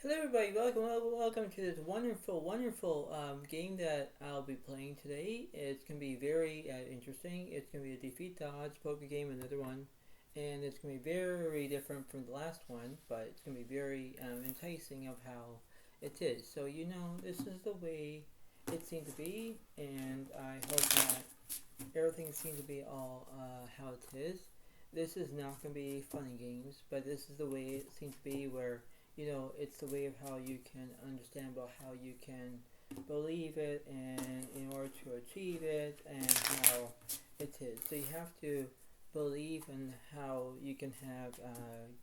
Hello, everybody. Welcome to this wonderful game that I'll be playing today. It's gonna be very interesting. It's gonna be a defeat the odds poker game, another one, and it's gonna be very different from the last one, but it's gonna be very enticing of how it is. So this is the way it seemed to be, and I hope that everything seems to be all how it is. This is not going to be fun and games, but this is the way it seems to be where, it's the way of how you can understand about how you can believe it and in order to achieve it and how it is. So you have to believe in how you can have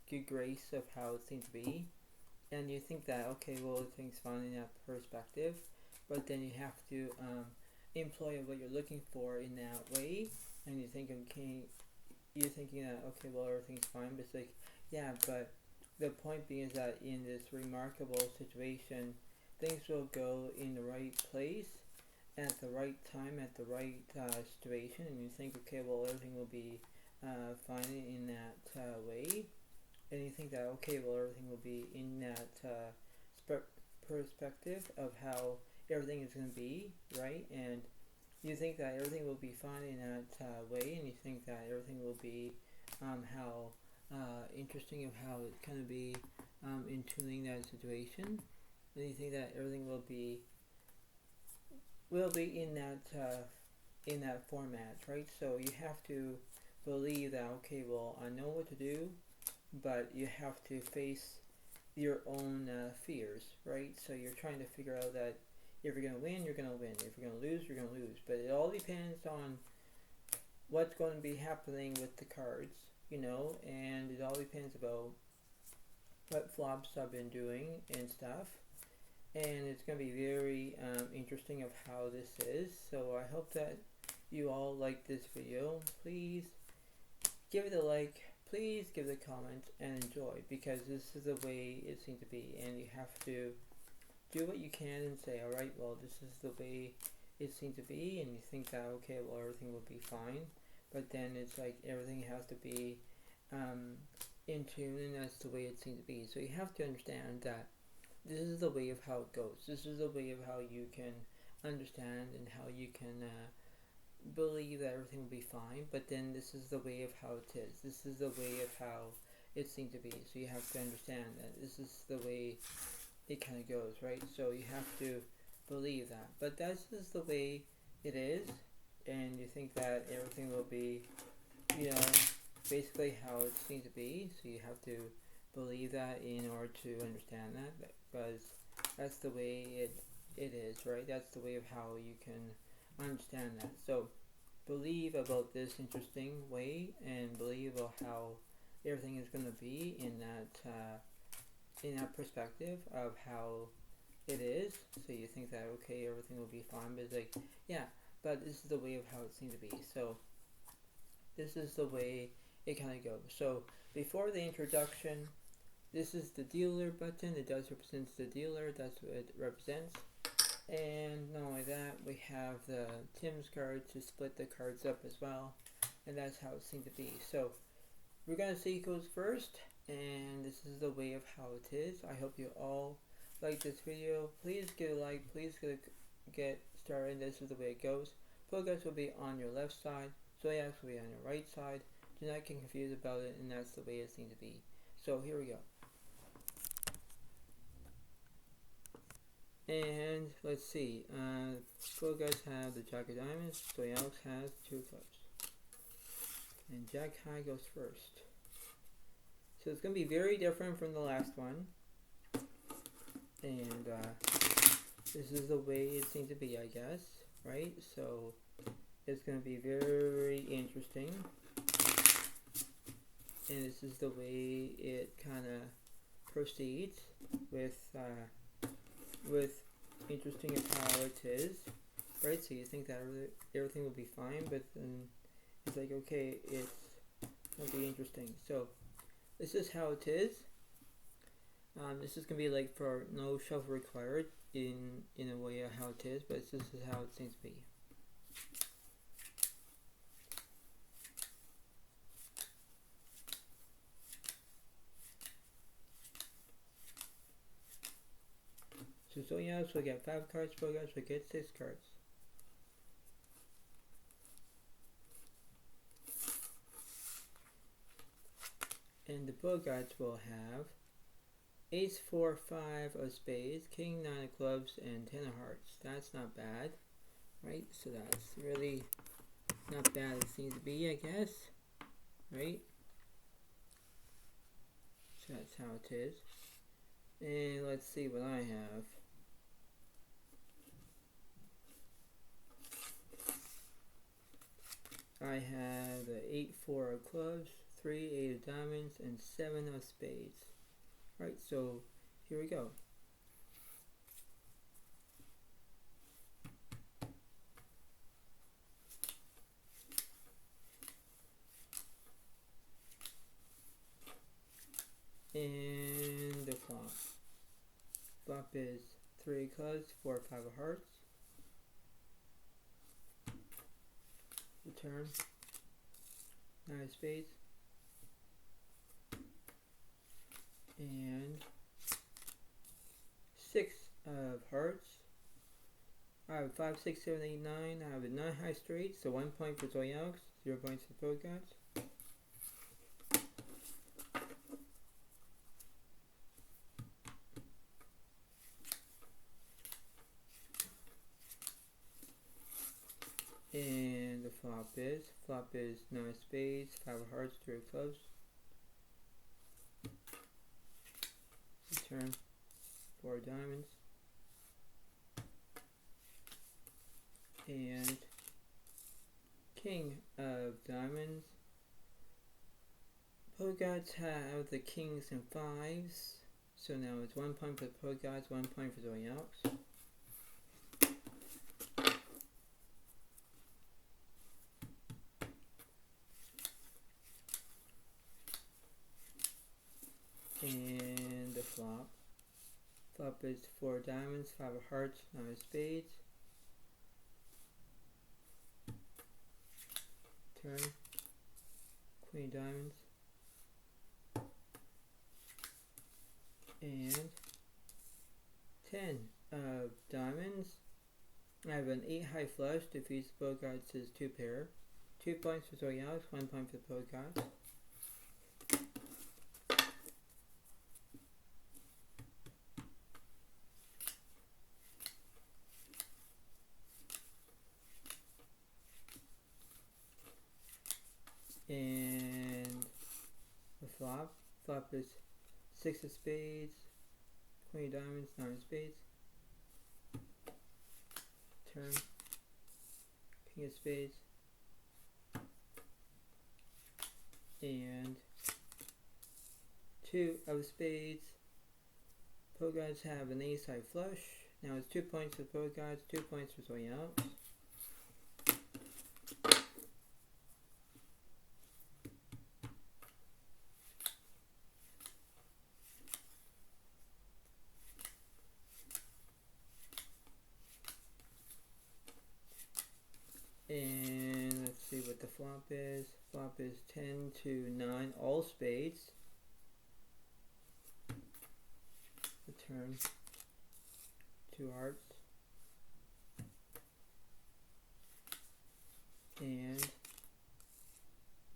good grace of how it seems to be. And you think that, okay, well, things fine in that perspective, but then you have to employ what you're looking for in that way, and you think, okay, you're thinking that, okay, well, everything's fine, but it's like, yeah, but the point being is that in this remarkable situation, things will go in the right place at the right time, at the right situation, and you think, okay, well, everything will be fine in that way, and you think that, okay, well, everything will be in that perspective of how everything is going to be, right? And you think that everything will be fine in that way, and you think that everything will be how interesting of how it's going to be in tuning that situation, and you think that everything will be in that format, right? So you have to believe that, okay, well, I know what to do, but you have to face your own fears, right? So you're trying to figure out that if you're going to win, you're going to win. If you're going to lose, you're going to lose. But it all depends on what's going to be happening with the cards, and it all depends about what flops I've been doing and stuff. And it's going to be very interesting of how this is. So I hope that you all like this video. Please give it a like. Please give it a comment and enjoy, because this is the way it seems to be, and you have to do what you can and say, alright, well, this is the way it seems to be, and you think that, okay, well, everything will be fine, but then it's like everything has to be in tune, and that's the way it seems to be. So you have to understand that this is the way of how it goes. This is the way of how you can understand and how you can believe that everything will be fine, but then this is the way of how it is. This is the way of how it seems to be. So you have to understand that this is the way it kind of goes, right? So you have to believe that. But that's just the way it is, and you think that everything will be, basically how it seems to be. So you have to believe that in order to understand that, because that's the way it is, right? That's the way of how you can understand that. So believe about this interesting way, and believe about how everything is going to be in that perspective of how it is. So you think that, okay, everything will be fine, but it's like, yeah, but this is the way of how it seems to be. So this is the way it kind of goes. So before the introduction, this is the dealer button. It does represents the dealer. That's what it represents. And not only that, we have the Tim's card to split the cards up as well, and that's how it seems to be. So we're going to see who goes first, and this is the way of how it is. I hope you all like this video. Please give a like. Please get started. This is the way it goes. Progress will be on your left side. Zodiacs will be on your right side. Do not get confused about it, and that's the way it seems to be. So here we go. And let's see. Four guys have the Jack of Diamonds. Zodiacs has two of clubs. And Jack High goes first. So it's going to be very different from the last one. And this is the way it seems to be, I guess. Right? So it's going to be very interesting. And this is the way it kind of proceeds with interesting as how it is. Right? So you think that everything will be fine, but then it's like, okay, it's going to be interesting. So this is how it is. This is going to be like for no shuffle required in a way of how it is, but this is how it seems to be. So Zoyos will get 5 cards, Bogarts will get 6 cards. And the Bogarts will have Ace, 4, 5 of spades, King, 9 of clubs, and 10 of hearts. That's not bad, right? So that's really not bad as it seems to be, I guess, right? So that's how it is. And let's see what I have. I have 8, 4 of clubs, 3, 8 of diamonds, and 7 of spades. Right, so here we go. And the flop. Flop is 3 of clubs, 4, 5 of hearts. The turn. 9 of spades. And 6 of hearts. I have 5, 6, 7, 8, 9. I have a 9 high straight, so 1 point for Zoyaux, 0 points for Bogarts. And the flop is 9 of spades, 5 of hearts, 3 of clubs. Turn, 4 of diamonds. And king of diamonds. Bogarts have the kings and 5s. So now it's 1 point for the Bogarts, 1 point for Zoyaux. And the flop. Flop is 4 diamonds, 5 of hearts, 9 of spades. Turn. Queen of diamonds. And 10 of diamonds. I have an 8 high flush, defeats Bogarts' 2 pair. 2 points for Zoyaux, 1 point for Bogarts. And the flop. Flop is 6 of spades, Queen of diamonds, 9 of spades. Turn. King of spades. And 2 of spades. Bogarts have an ace high flush. Now it's 2 points for Bogarts, 2 points for Zoyaux. And let's see what the flop is. Flop is 10 to 9, all spades. The turn, 2 hearts. And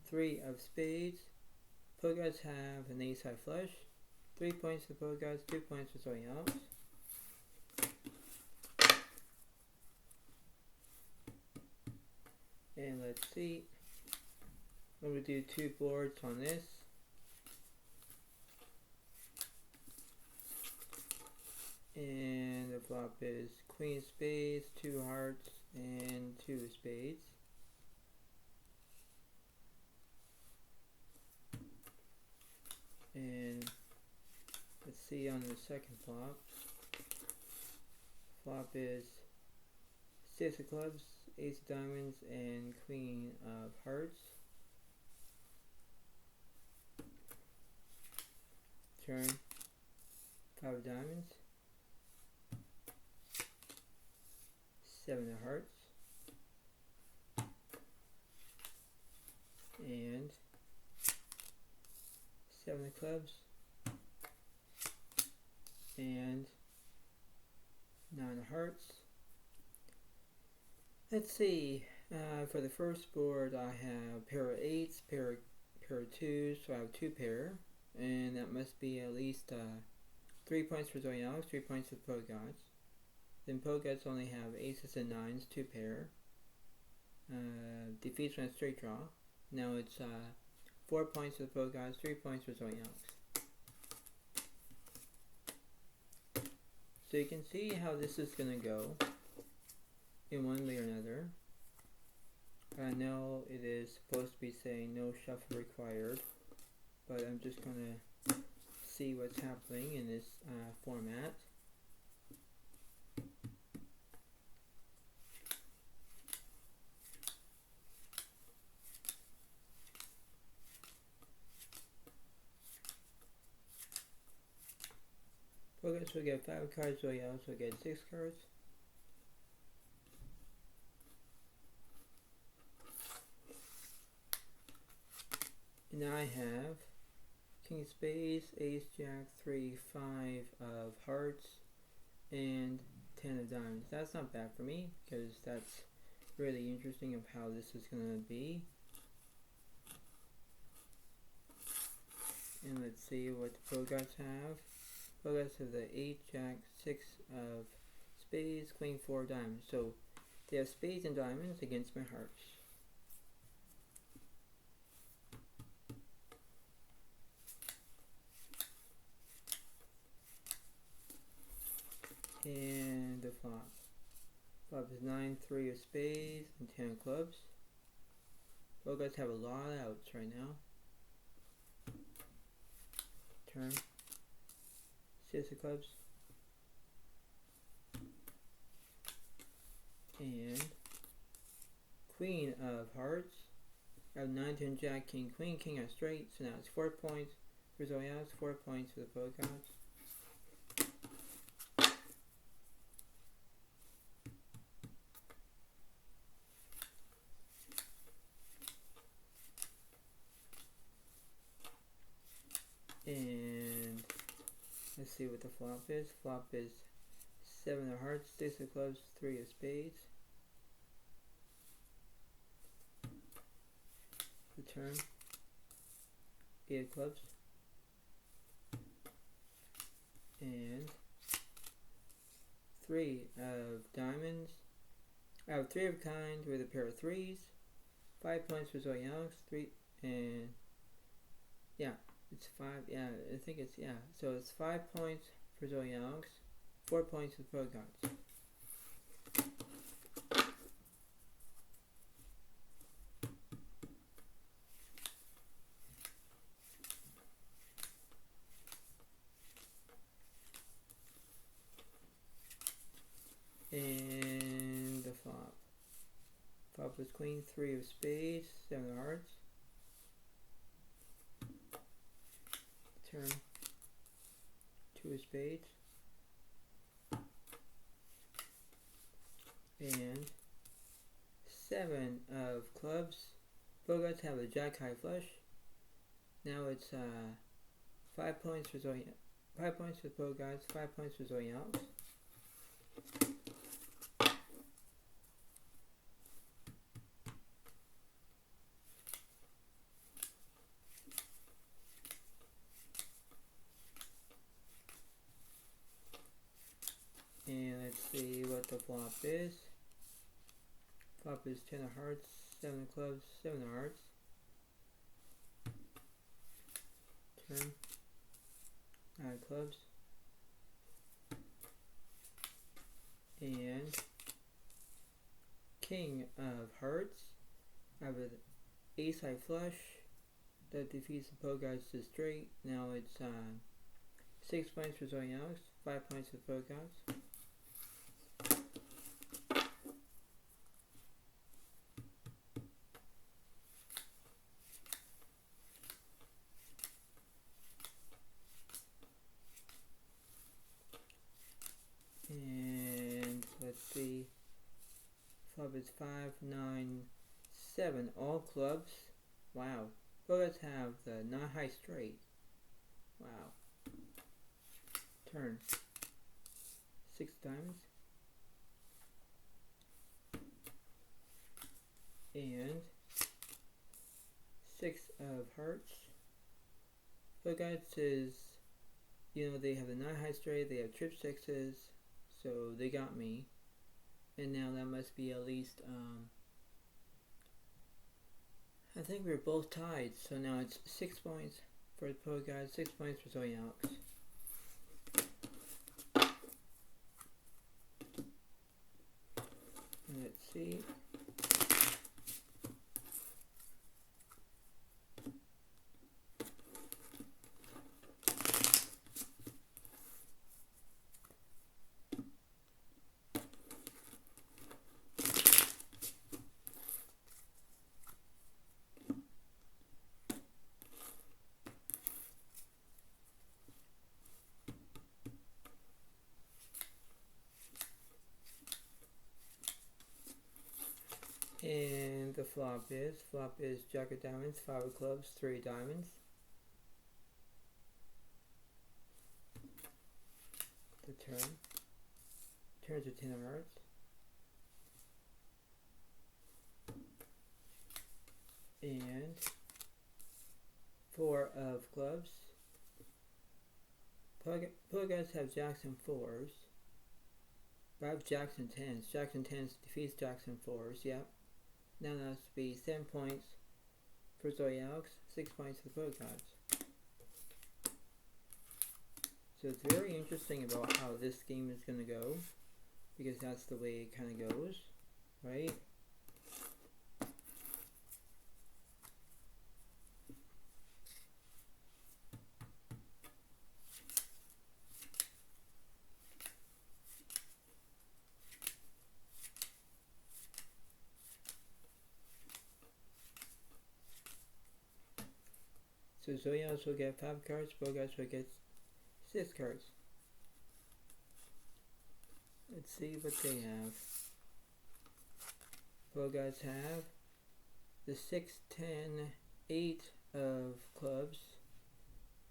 3 of spades. Bogarts have an ace high flush. 3 points for Bogarts, 2 points for Zoyaux. And let's see. I'm going to do 2 boards on this. And the flop is Queen of spades, 2 hearts, and 2 of spades. And let's see on the second flop. Flop is 6 of clubs, ace of diamonds, and queen of hearts. Turn, 5 of diamonds, 7 of hearts, and 7 of clubs, and 9 hearts. Let's see. For the first board, I have pair of 8s, pair of 2s, so I have 2 pair, and that must be at least 3 points for Zoyalix, 3 points for Pogots. Then Pogots only have aces and 9s, 2 pair. Defeats when it's straight draw. Now it's 4 points for the Pogots, 3 points for Zoyalix. So you can see how this is going to go in one way or another. I know it is supposed to be saying no shuffle required, but I'm just going to see what's happening in this format. Pogots will get 5 cards, so you also get 6 cards. And I have King of Spades, Ace, Jack, 3, 5 of hearts, and 10 of diamonds. That's not bad for me, because that's really interesting of how this is going to be. And let's see what the Pogots have. Pogots have the 8, Jack, 6 of spades, Queen, 4 of diamonds. So they have spades and diamonds against my hearts. And the flop. Flop is 9, 3 of spades, and 10 of clubs. Pogots have a lot of outs right now. Turn. 6 of clubs. And Queen of hearts. I have 9, 10, Jack, King, Queen, King on straight. So now it's 4 points for Zoyalix, 4 points for the Pogots. And let's see what the flop is. Flop is 7 of hearts, 6 of clubs, 3 of spades. The turn. 8 of clubs. And 3 of diamonds. I have 3 of kind with a pair of 3s. 5 points for Zoyalix, 3, and yeah. It's 5, yeah, I think it's, yeah. So it's 5 points for Zoyalix, 4 points for Pogots. And the flop. Flop was Queen, 3 of spades, 7 of hearts. Turn. 2 of spades. And 7 of clubs. Pogots have a Jack high flush. Now it's 5 points for Zoyalix. 5 points for Pogots, 5 points for Zoyalix. And let's see what the flop is. Flop is 10 of hearts, 7 of clubs, 7 of hearts. Turn. 9 of clubs. And King of hearts. I have an ace high flush that defeats the Pogots to straight. Now it's 6 points for Zoyalix, 5 points for Pogots. And let's see, flop is 5, 9, 7, all clubs. Wow. Pogots have the not high straight. Wow. Turn. 6 diamonds. and 6 of hearts. But guys is, you know, they have the 9 high straight, they have trip 6s, so they got me. And now that must be at least, I think we're both tied, so now it's 6 points for the pro guys, 6 points for Zoe Alex. Let's see. And the flop is Jack of Diamonds, 5 of Clubs, 3 diamonds. The turns to 10 of Hearts. And 4 of Clubs. Plug guys have Jacks and 4s. But I have Jacks and 10s. Jacks and 10s defeats Jacks and 4s, yep. Now that has to be 7 points for Zoe Alex, 6 points for the Pro Gods. So it's very interesting about how this game is going to go, because that's the way it kind of goes, right? So Zoe Alex will get 5 cards, Pro Guys will get 6 cards. Let's see what they have. Pro Guys have the 6, 10, 8 of Clubs,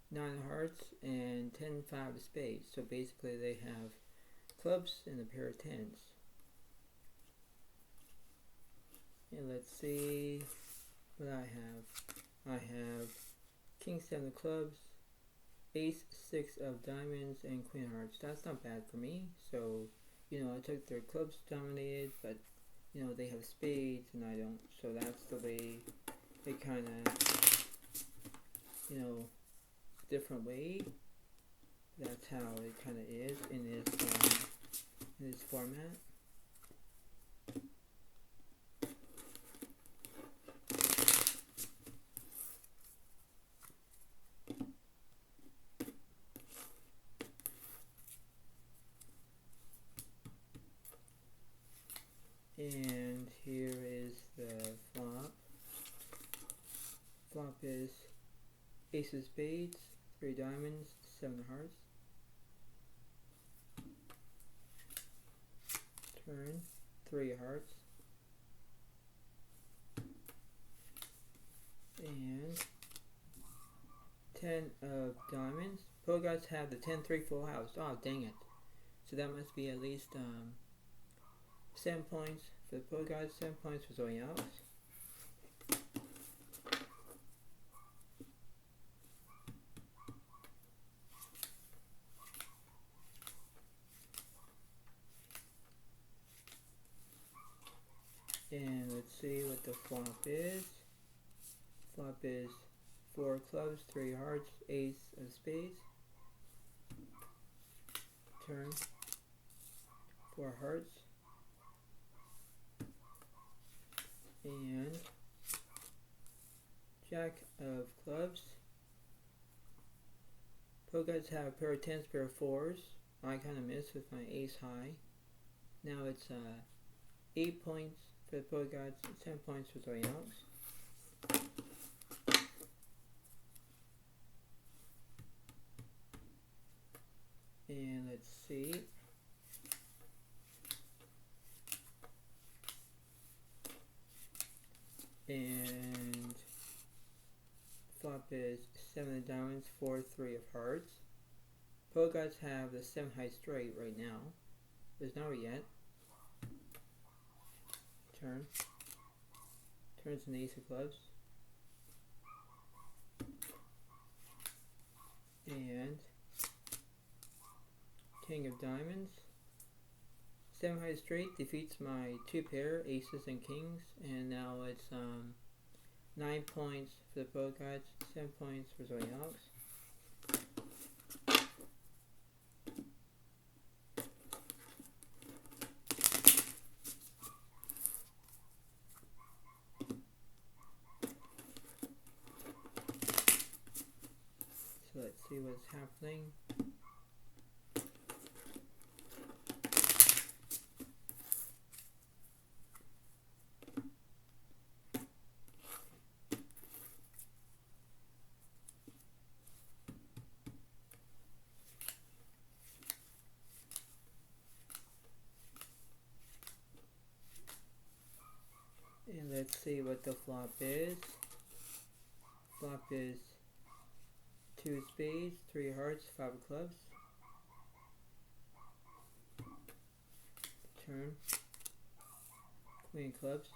9 of Hearts, and 10, 5 of Spades. So basically they have Clubs and a pair of 10s. And let's see what I have. I have King 7 of Clubs, Ace 6 of Diamonds, and Queen of Hearts. That's not bad for me. So, you know, I took their clubs dominated, but, you know, they have spades and I don't. So that's the way it kind of, you know, different way. That's how it kind of is in this format. And here is the flop. Flop is Ace of Spades, 3 diamonds, 7 of Hearts. Turn, 3 of Hearts. And 10 of Diamonds. Pro Guys have the 10-3 full house. Oh, dang it. So that must be at least 7 points for the Pro Guys, 7 points for Zoe Alex. And let's see what the flop is. Flop is 4 clubs, 3 hearts, ace of spades. Turn, 4 hearts. And Jack of clubs. Pro Guys have a pair of 10s, pair of 4s. I kind of missed with my ace high. Now it's 8 points for the Pro Guys, 10 points for Zoe Alex. And let's see. And flop is 7 of diamonds, 4, 3 of hearts. Pro Guys have the 7 high straight right now. There's no yet. Turn. Turns an ace of clubs. And king of diamonds. 7 high straight defeats my 2 pair, aces and kings, and now it's 9 points for the Pro Guides, 7 points for Zoe Alex. So let's see what's happening. And let's see what the flop is. Flop is 2 spades, 3 hearts, 5 of clubs. Turn. Queen of clubs.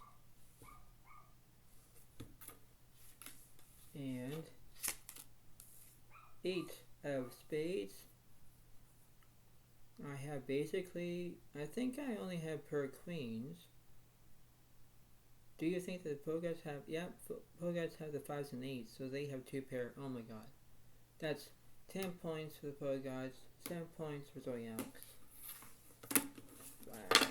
And 8 of spades. I have basically, I think I only have pair queens. Do you think that the Pro Guides have, yeah, Pro Guides have the 5s and 8s, so they have 2 pair, oh my god. That's 10 points for the Pro Guides, 7 points for Zoe Alex. Wow.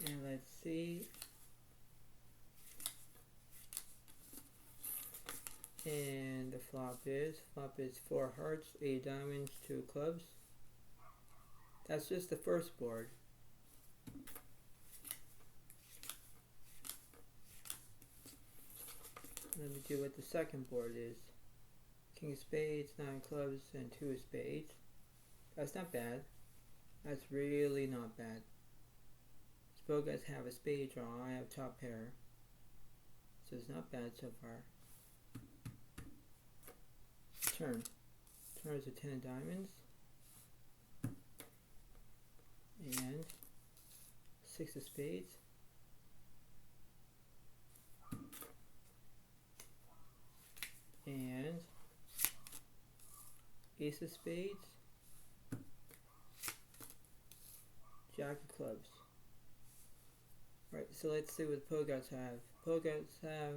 And let's see. And the flop is 4 hearts, 8 diamonds, 2 clubs. That's just the first board. Let me do what the second board is. King of spades, 9 clubs, and 2 of spades. That's not bad. That's really not bad. Pro Guides have a spade draw, I have top pair. So it's not bad so far. Turn. Turn is a 10 of diamonds. And 6 of spades. And ace of spades. Jack of clubs. Right, so let's see what Pro Guides have. Pro Guides have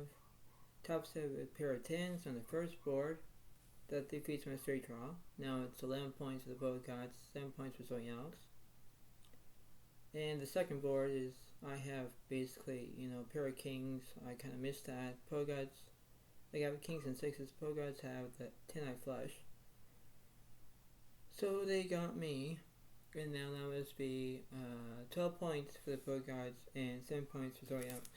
top set with a pair of 10s on the first board. That defeats my straight draw. Now it's 11 points for the Pro Guides, 7 points for Zoe Alex. And the second board is, I have basically, a pair of kings. I kind of missed that. Pro Guides, they have kings and 6s. Pro Guides have the 10-eye flush. So they got me. And now that must be 12 points for the Pro Guides and 7 points for Zoe Alex.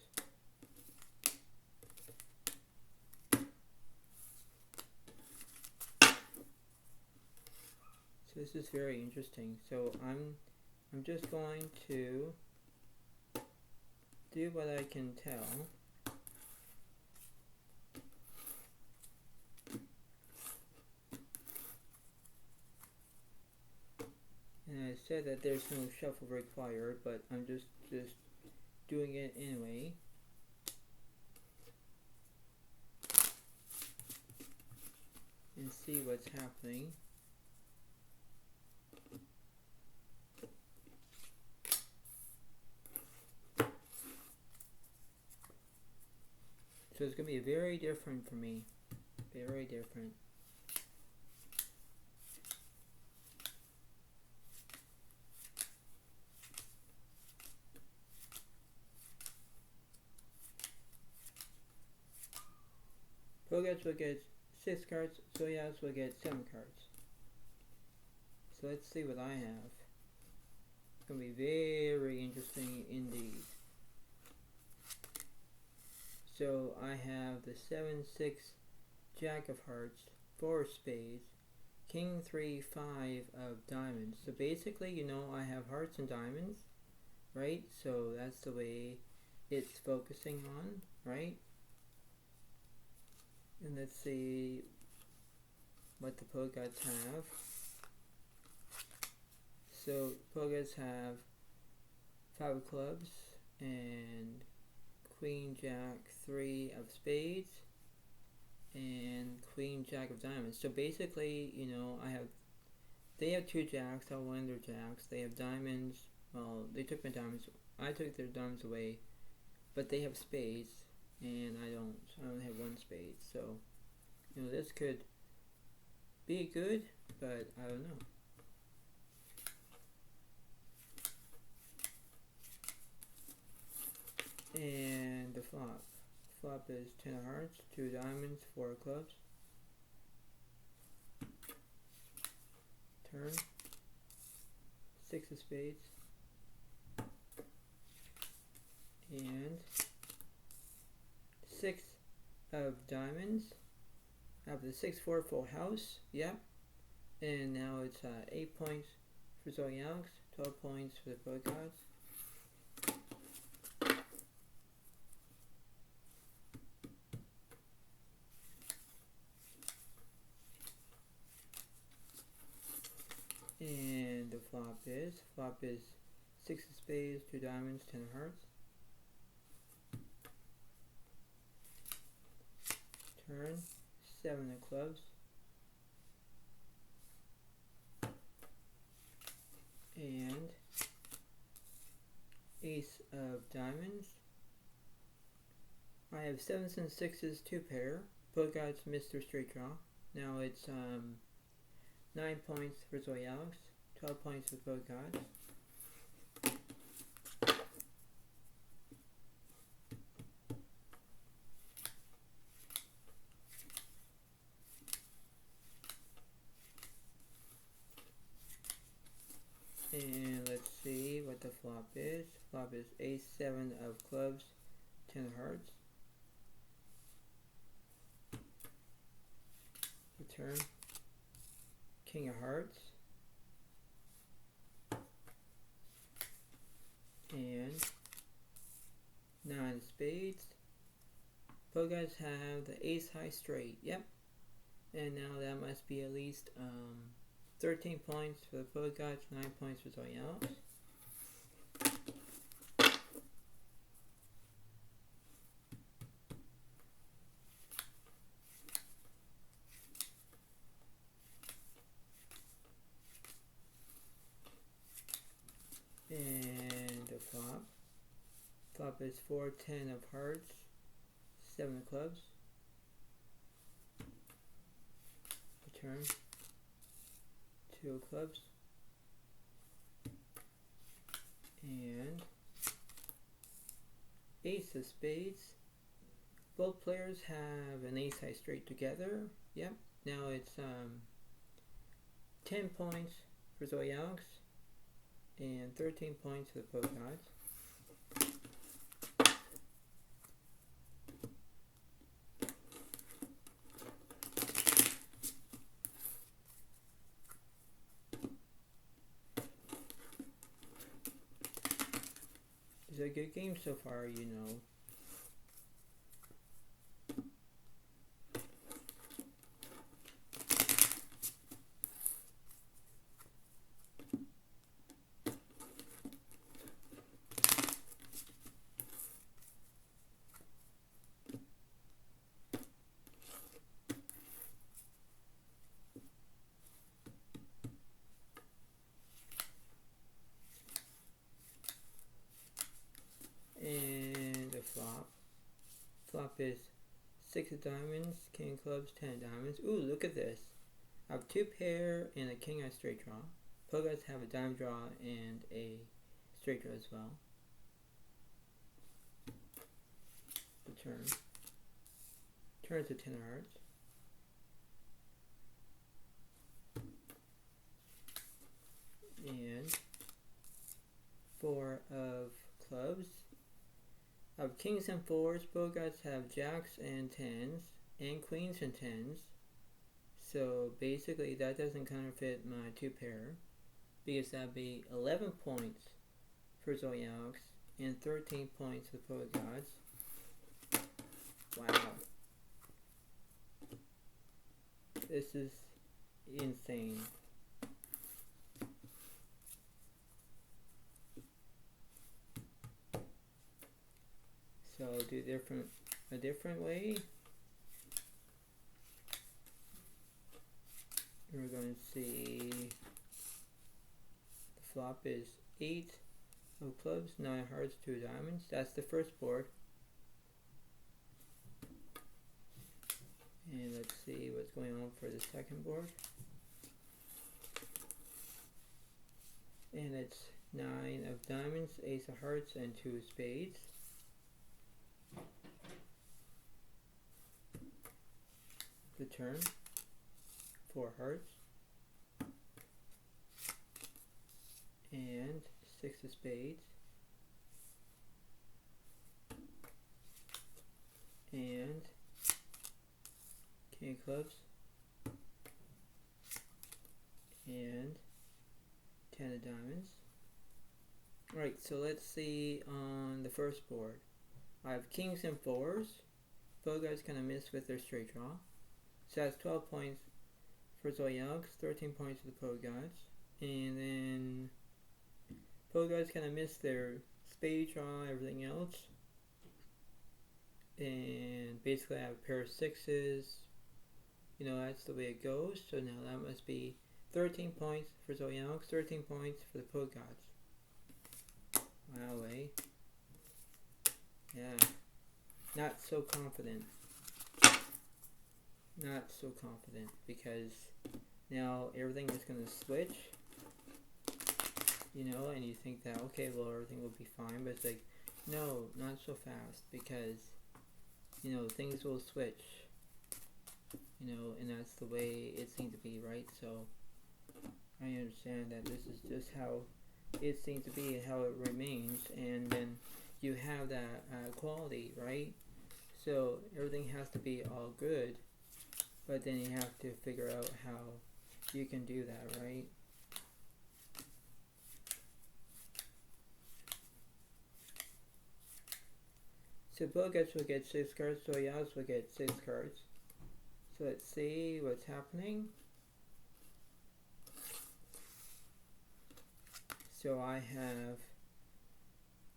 So this is very interesting. So I'm just going to do what I can tell. And I said that there's no shuffle required, but I'm just doing it anyway. And see what's happening. So it's going to be very different for me. Very different. Pro Guides will get 6 cards, Zoe Alex will get 7 cards. So let's see what I have. going to be very interesting indeed. So I have the 7-6 Jack of Hearts, 4 of Spades, King 3 5 of Diamonds. So basically, you know, I have hearts and diamonds, right? So that's the way it's focusing on, right? And let's see what the Pogods have. So Pogods have 5 of Clubs and Queen Jack 3 of Spades and Queen Jack of Diamonds. So basically, you know, they have 2 jacks, I'll win their jacks. They have diamonds, well, they took my diamonds, I took their diamonds away, but they have spades, and I don't have 1 spade, so, you know, this could be good, but I don't know. And the flop. Flop is 10 of hearts, 2 diamonds, 4 of clubs. Turn. 6 of spades. And 6 of diamonds. I have the 6-4 full house. Yep. And now it's 8 points for Zoe Alex, 12 points for the Pogods. And the flop is 6 of spades, 2 diamonds, 10 of hearts. Turn, 7 of clubs. And ace of diamonds. I have 7s and 6s, 2 pair. Pogods missed their straight draw. Now it's 9 points for Zoe Alex, 12 points for Pogods. And let's see what the flop is. Flop is ace 7 of clubs, 10 of hearts. Return. King of hearts. And 9 of spades. Pogods have the ace high straight. Yep. And now that must be at least 13 points for the Pogods, 9 points for Zoe Alex. And the flop. Flop is 4, 10 of hearts, 7 of clubs. Return. 2 of clubs. And ace of spades. Both players have an ace high straight together. Yep. Now it's 10 points for Zoe Alex and 13 points for the Pogods. It's a good game so far, you know. And the flop. Flop is 6 of diamonds, king of clubs, 10 of diamonds. Ooh, look at this. I have 2 pair and a king eye straight draw. Pogods have a diamond draw and a straight draw as well. Return. Turn to 10 of hearts. And 4 of clubs. Of kings and fours, both guys have jacks and tens, and queens and tens. So basically that doesn't counterfeit my 2 pair, because that'd be 11 points for Zoyox and 13 points for Poet Gods. Wow. This is insane. So I'll do a different way. We're going to see the flop is 8 of clubs, 9 hearts, 2 diamonds. That's the first board. And let's see what's going on for the second board. And it's 9 of diamonds, ace of hearts, and 2 spades. The turn, 4 hearts, and 6 of spades, and king of clubs, and 10 of diamonds. Alright, so let's see on the first board. I have kings and fours. Both guys kind of miss with their straight draw. So that's 12 points for Zoyox, 13 points for the Poet Gods. And then Poet Gods kind of missed their spade draw, everything else. And basically I have a pair of sixes. You know, that's the way it goes. So now that must be 13 points for Zoyox, 13 points for the Poet Gods. Wow, eh? Yeah. Not so confident. Not so confident, because now everything is going to switch, you know, and you think that, okay, well, everything will be fine, but it's like, no, not so fast, because, you know, things will switch, you know, and that's the way it seemed to be, right? So I understand that this is just how it seems to be and how it remains, and then you have that quality, right? So everything has to be all good. But then you have to figure out how you can do that, right? So Bogus will get 6 cards, so Yaz will get 6 cards. So let's see what's happening. So I have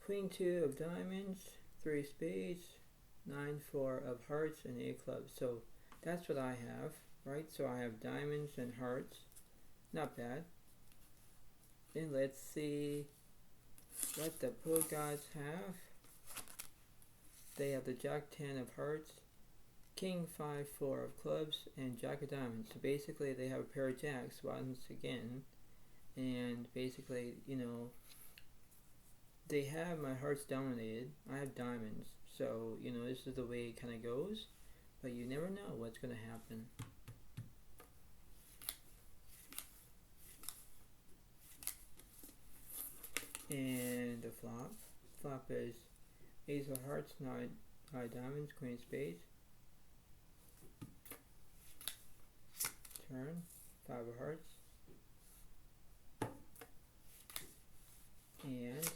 Queen 2 of diamonds, 3 spades, 9, 4 of hearts, and 8 clubs. So that's what I have, right? So I have diamonds and hearts. Not bad. Then let's see what the Poet Gods have. They have the Jack 10 of hearts, King 5, 4 of clubs, and Jack of diamonds. So basically they have a pair of jacks once again. And basically, you know, they have my hearts dominated. I have diamonds. So, you know, this is the way it kind of goes. But you never know what's going to happen. And the flop. Flop is ace of hearts, 9 diamonds, queen of spades. Turn, 5 of hearts. And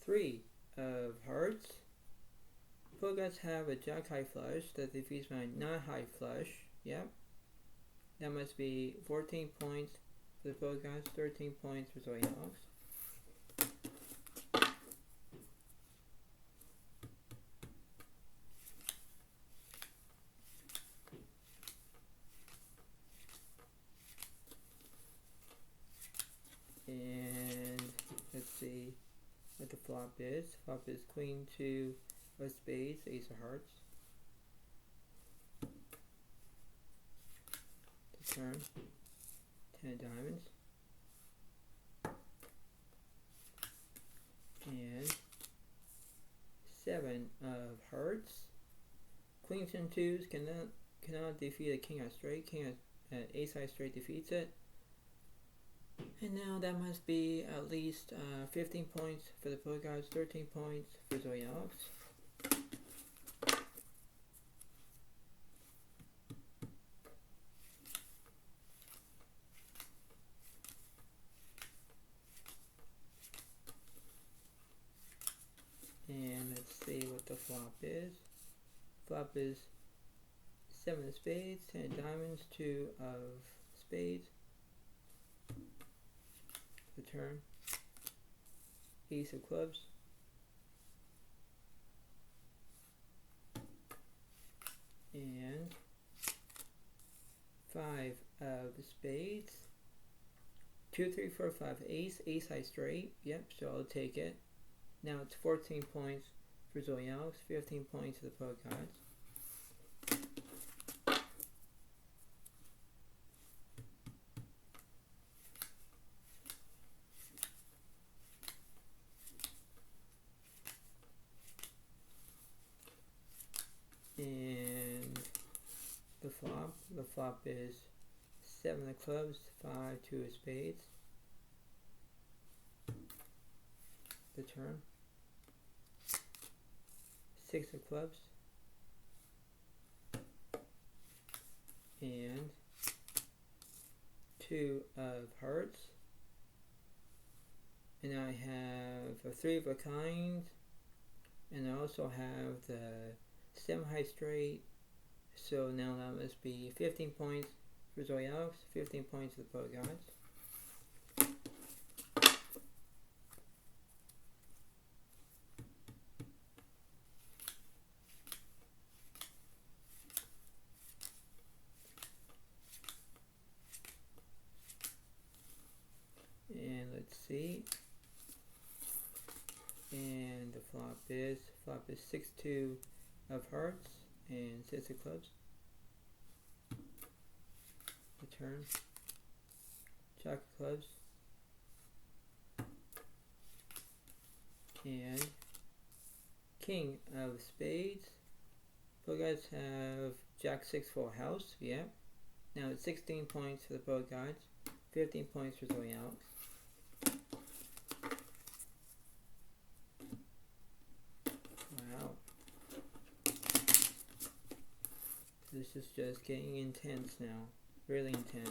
3 of hearts. Poet Gods have a jack high flush that defeats my not high flush. Yep. That must be 14 points for the Poet Gods, 13 points for Zoyox. And let's see what the flop is. Flop is Queen 2 of spades, ace of hearts. To turn, 10 of diamonds. And 7 of hearts. Queens and 2s cannot defeat a king high straight. King ace high straight defeats it. And now that must be at least 15 points for the Poker Gods, 13 points for Zoe Alex. And let's see what the flop is. Flop is 7 of spades, 10 of diamonds, 2 of spades. The turn. Ace of clubs. And 5 of spades. 2, 3, 4, 5, ace, ace high straight. Yep, so I'll take it. Now it's 14 points for Zoe Alex, 15 points for the Poker Gods. And the flop is 7 of clubs, 5, 2 of spades. The turn. 6 of clubs. And 2 of hearts. And I have a 3 of a kind. And I also have the 7 high straight. So now that must be 15 points for Zoe Alex, 15 points for the Poker Gods. And let's see. And the flop is 6-2 of hearts and 6 of clubs. The turn. Jack of clubs. And king of spades. Poker Gods have Jack 6 full house. Yep. Now it's 16 points for the Poker Gods, 15 points for Zoe Alex. Wow. This is just getting intense now. Really intense.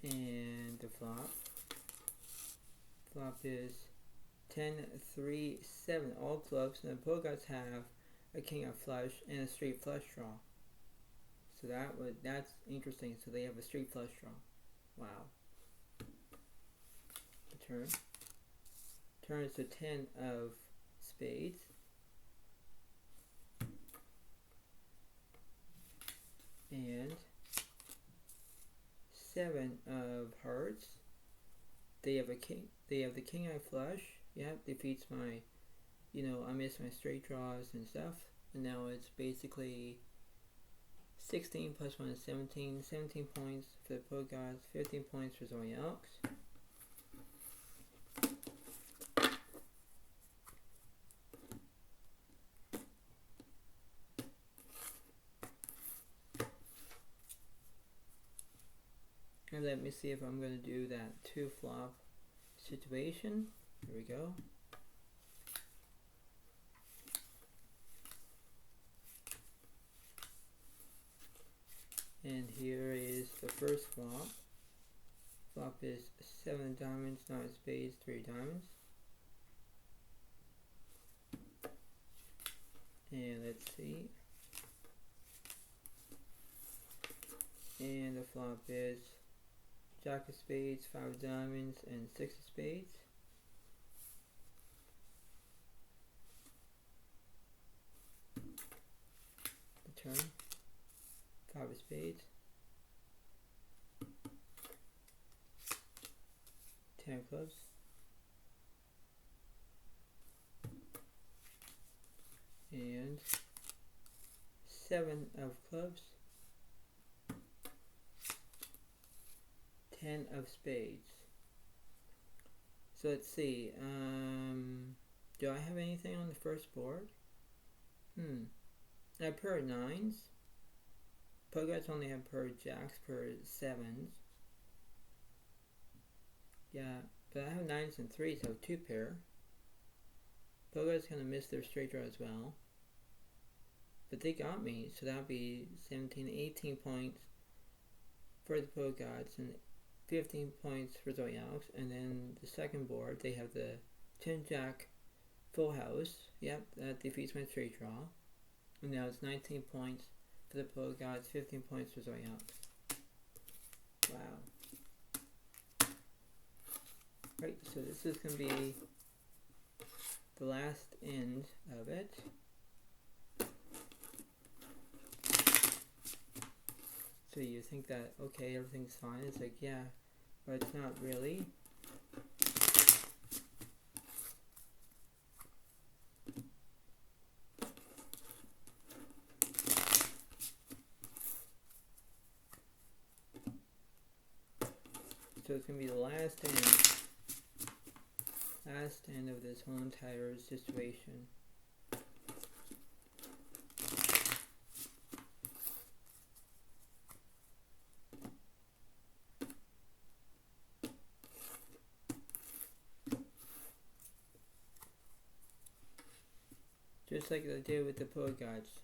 And the flop is 10, 3, 7, all clubs, and the Poker Gods have a king of flush and a straight flush draw. So that's interesting. So they have a straight flush draw. Wow. The turn. Turn is the 10 of spades. And 7 of hearts. They have a king. They have the king eye flush. Yep, defeats my, I missed my straight draws and stuff. And now it's basically 16 plus 1 is 17. 17 points for the Poker Gods, 15 points for Zoe Alex. And let me see if I'm going to do that 2 flop situation. Here we go. And here is the first flop. Flop is 7 diamonds, 9 spades, 3 diamonds. And let's see. And the flop is Jack of spades, 5 diamonds, and 6 of spades. The turn. 5 of spades. 10 of clubs. And 7 of clubs, 10 of spades. So let's see, do I have anything on the first board? I have pair of 9s. Pokeguts only have pair of jacks, pair of 7s. Yeah, but I have 9s and 3s, so 2 pair. Pokeguts gonna miss their straight draw as well. But they got me, so that'll be 17, 18 points for the Pokeguts and 15 points for Zoyalks. And then the second board, they have the 10 jack full house. Yep, that defeats my straight draw. And now it's 19 points for the Pokeguts, 15 points for Zoyalks. Wow. Right, so this is going to be the last end of it. So you think that, okay, everything's fine. It's like, yeah, but it's not really. So it's going to be the last end of this whole entire situation. Just like I did with the Pokeguts.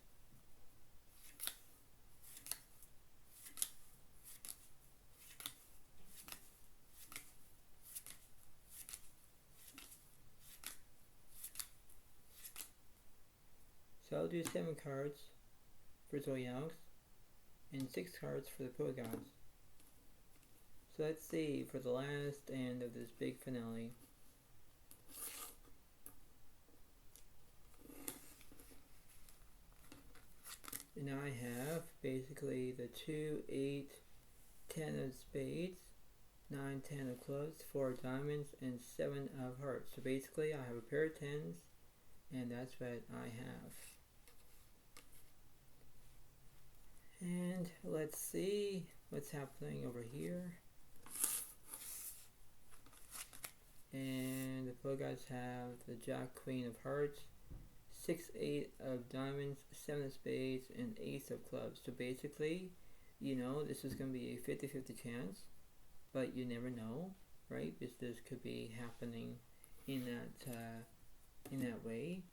So I'll do 7 cards for Zoyalks and 6 cards for the Pokeguts. So let's see for the last end of this big finale. And now I have basically the 2, 8, 10 of spades, 9, 10 of clubs, 4 diamonds, and 7 of hearts. So basically I have a pair of 10s, and that's what I have. And let's see what's happening over here. And the Pokeguts have the Jack, Queen of hearts, 6, 8 of diamonds, 7 of spades, and 8 of clubs. So basically, you know, this is going to be a 50-50 chance, but you never know, right? Because this could be happening in that way.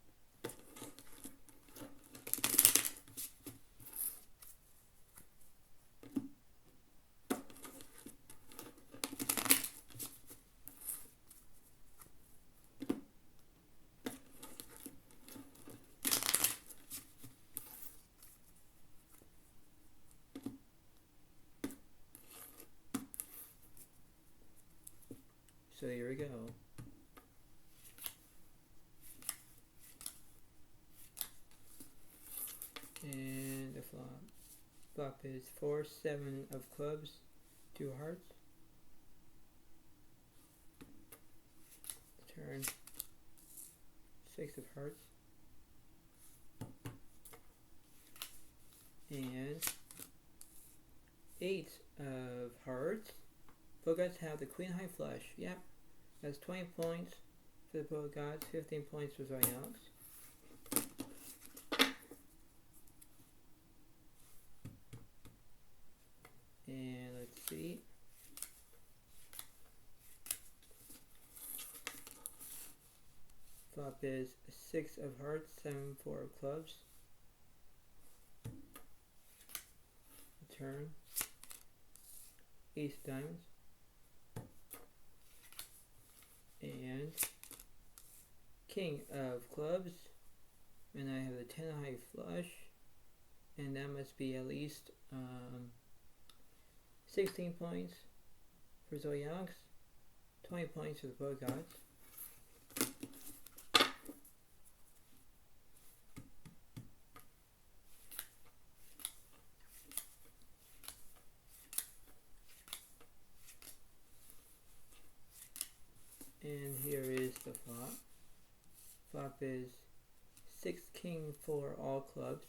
So here we go. And the flop. Flop is 4, 7 of clubs, 2 hearts. Turn 6 of hearts. And 8 of hearts. Pokeguts have the Queen High Flush. Yep. That's 20 points for the Pokeguts, 15 points for Zoyalks. And let's see. Flop is 6 of hearts, 7, 4 of clubs. Turn. Ace of diamonds. And King of clubs. And I have the 10 high flush. And that must be at least 16 points for Zoyalks, 20 points for the Pokeguts. And here is the flop. Flop is 6 king for all clubs.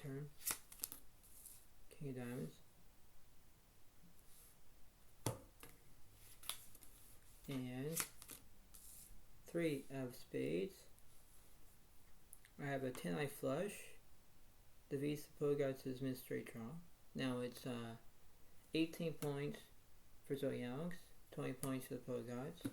turn. King of diamonds. And 3 of spades. I have a 10-eye flush. Defeats the Pogods' missed straight draw. Now it's 18 points for Zoe Alex, 20 points for the Pogods.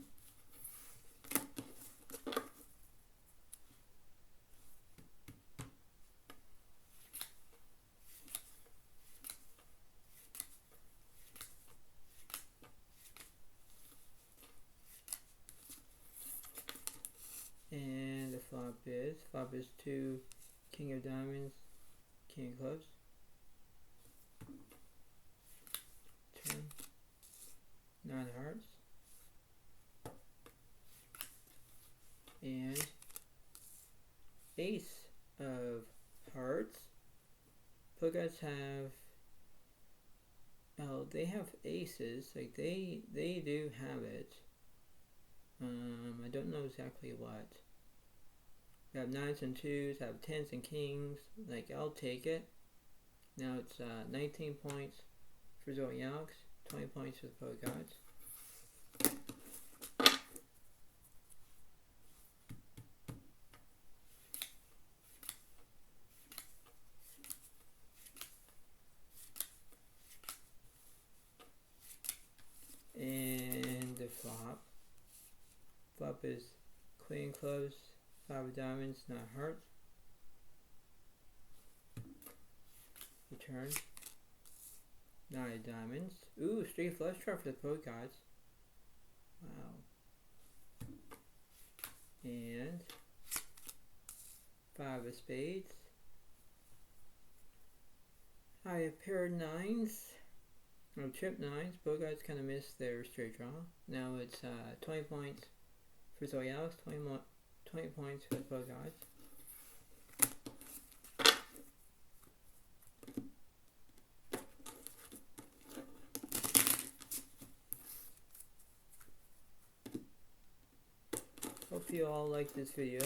And the flop is 2 King of Diamonds, King of Clubs. Turn. 9 hearts. And Ace of Hearts. Pogods have, oh, they have aces, like they do have it. I don't know exactly what. I have 9s and 2s, I have 10s and kings, like I'll take it. Now it's 19 points for Zoe Alex, 20 points for the Pogods. And the flop. Flop is Queen Clubs, 5 of Diamonds, 9 hearts. Return. 9 of Diamonds. Ooh, straight flush draw for the Pogods. Wow. And 5 of Spades. I have pair of 9s. Oh, trip 9s. Pogods kind of missed their straight draw. Now it's 20 points for Zoe Alex, 20 points for the Pogods. Hope you all like this video.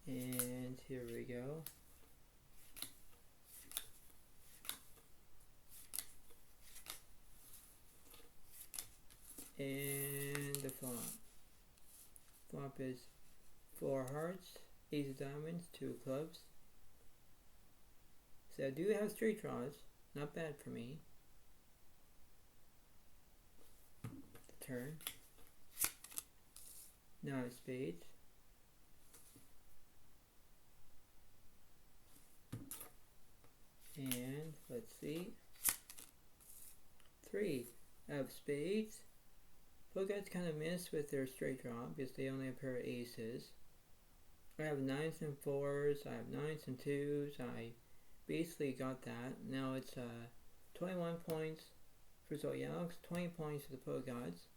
And here we go. And the flop. Flop is 4 hearts, Ace of Diamonds, 2 of Clubs. So I do have straight draws, not bad for me. The turn. 9 of Spades. And let's see, 3 of Spades. Pogods kind of miss with their straight draw because they only have a pair of aces. I have 9s and 4s, I have 9s and 2s, I basically got that. Now it's 21 points for Zoe Alex, 20 points for the Pogods.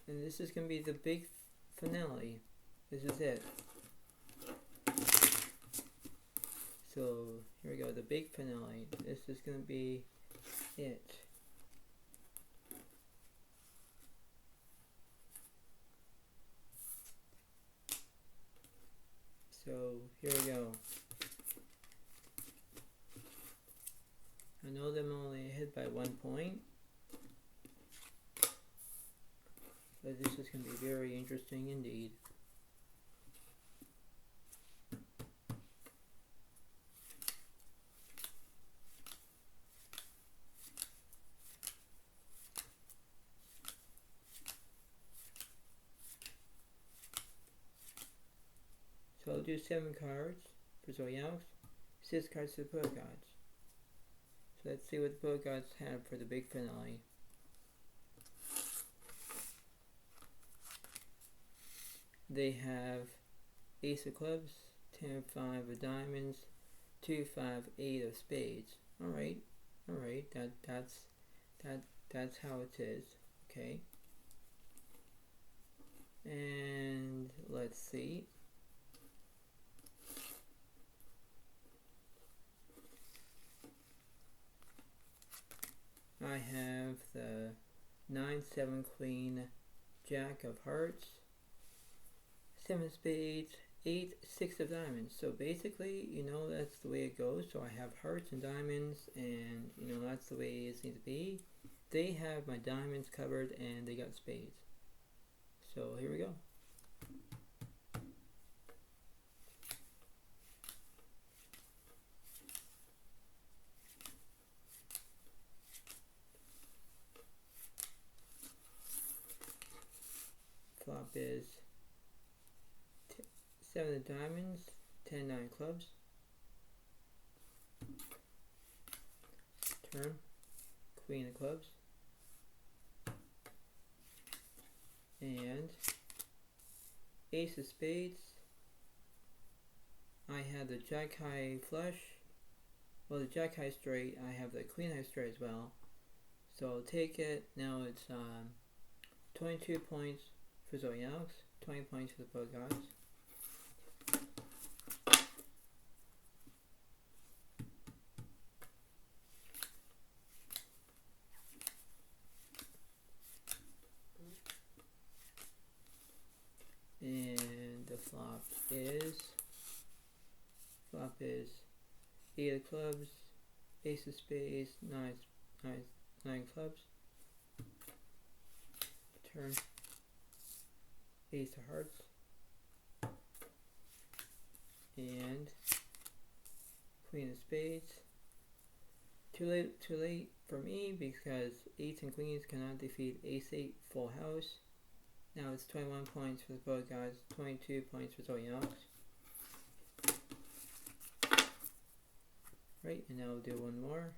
And this is going to be the big finale. This is it. So here we go, the big finale. This is going to be it. So here we go. I know them only ahead by 1 point. But this is going to be very interesting indeed. So I'll do 7 cards for Zoe Alex, 6 cards for the Pogods. So let's see what the Pogods have for the big finale. they have ace of clubs, 10, 5 of diamonds, 2, 5, 8 of spades. Alright, that's how it is. Okay. And let's see. I have the 9, 7 queen, jack of hearts, 7 spades, 8, 6 of diamonds. So basically, that's the way it goes. So I have hearts and diamonds, and that's the way it needs to be. They have my diamonds covered, and they got spades. So here we go. Flop is 7 of diamonds, 10, 9 clubs. Turn, queen of clubs. And ace of spades. I have the jack high flush. Well, the jack high straight. I have the queen high straight as well. So I'll take it. Now it's 22 points for Zoe Alex, 20 points for the Pro Gods. And the flop is 8 of clubs, ace of spades, 9 clubs. Turn, ace of hearts, and queen of spades. Too late for me because 8s and queens cannot defeat ace 8 full house. Now it's 21 points for the both guys, 22 points for Zoe Alex. Right, and now we'll do one more.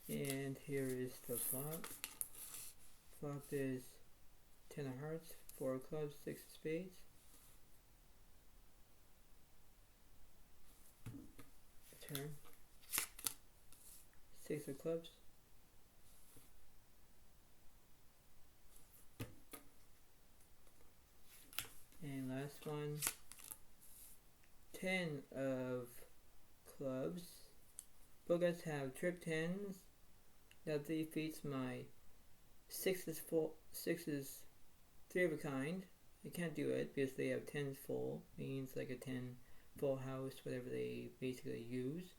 And here is the flop. Flop is 10 of hearts, 4 of clubs, 6 of spades. Turn, 6 of clubs. And last one, 10 of clubs. Both guys have trip 10s. That defeats my 6s 3 of a kind. I can't do it because they have 10s full, means like a 10 full house, whatever they basically use,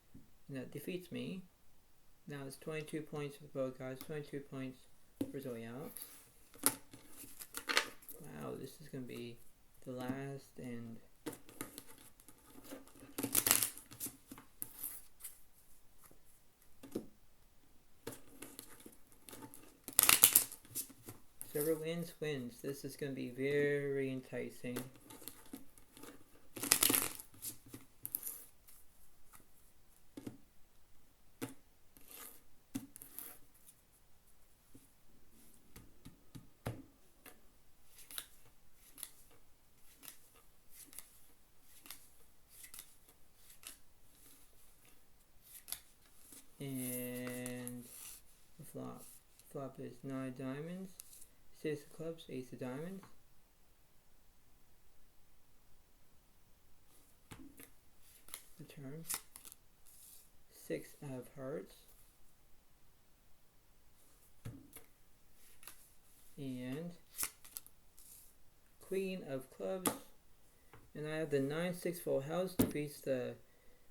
and that defeats me. Now it's 22 points for both guys, 22 points for Zoe Alex. Wow, this is going to be the last and whoever wins, wins. This is going to be very enticing. And the flop. Flop is 9 diamonds, 6 of clubs, ace of diamonds. The turn. 6 of hearts. And queen of clubs. And I have the 9-6 full house defeats the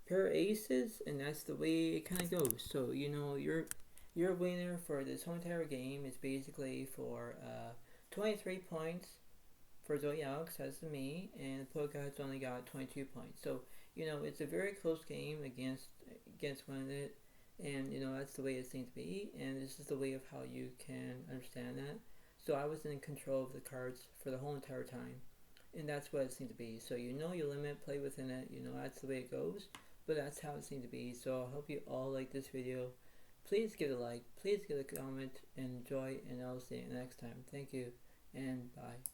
pair of aces, and that's the way it kind of goes. So your winner for this whole entire game is basically for 23 points for Zoe Alex, as me, and Polka's only got 22 points. So it's a very close game against one of it, and that's the way it seems to be, and this is the way of how you can understand that. So I was in control of the cards for the whole entire time. And that's what it seemed to be. So you know your limit, play within it, you know that's the way it goes. But that's how it seemed to be. So I hope you all like this video. Please give it a like, please give a comment, and enjoy, and I'll see you next time. Thank you, and bye.